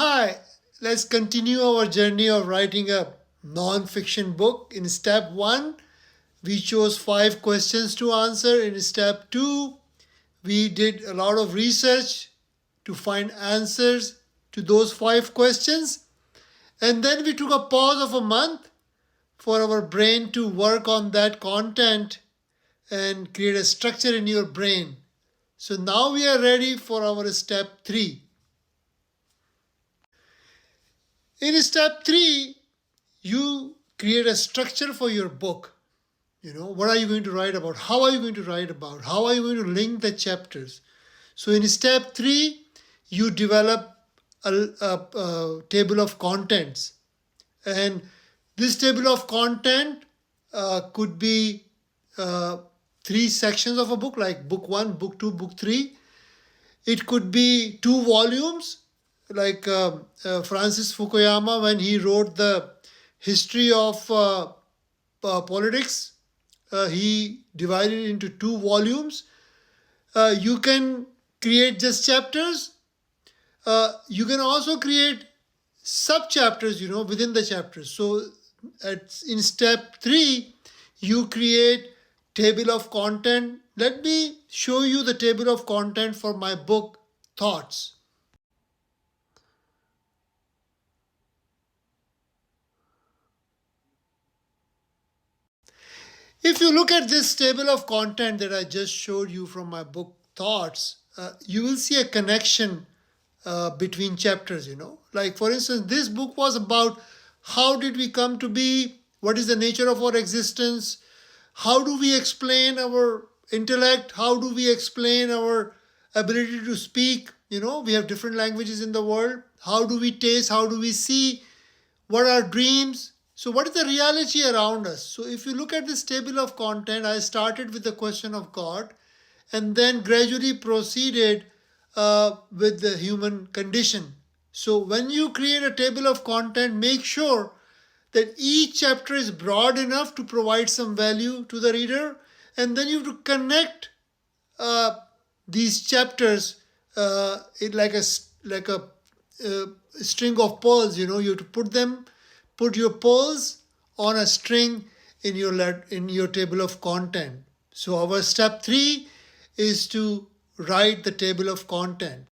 Hi, let's continue our journey of writing a non-fiction book. In step 1, we chose 5 questions to answer. In step 2, we did a lot of research to find answers to those 5 questions. And then we took a pause of a month for our brain to work on that content and create a structure in your brain. So now we are ready for our step 3. In step 3, you create a structure for your book. What are you going to write about? How are you going to write about? How are you going to link the chapters? So in step 3, you develop a table of contents. And this table of content could be 3 sections of a book, like book 1, book 2, book 3. It could be 2 volumes, like Francis Fukuyama, when he wrote the history of politics, he divided it into 2 volumes. You can create just chapters. You can also create sub-chapters, within the chapters. So in step 3, you create table of content. Let me show you the table of content for my book, Thoughts. If you look at this table of content that I just showed you from my book, Thoughts, you will see a connection between chapters, Like, for instance, this book was about how did we come to be, what is the nature of our existence, how do we explain our intellect, how do we explain our ability to speak, we have different languages in the world, how do we taste, how do we see, what are dreams, so what is the reality around us. So if you look at this table of content, I started with the question of God and then gradually proceeded with the human condition. So when you create a table of content, make sure that each chapter is broad enough to provide some value to the reader, and then you have to connect these chapters like a string of pearls. You have to put your pearls on a string in your table of content. So our step 3 is to write the table of content.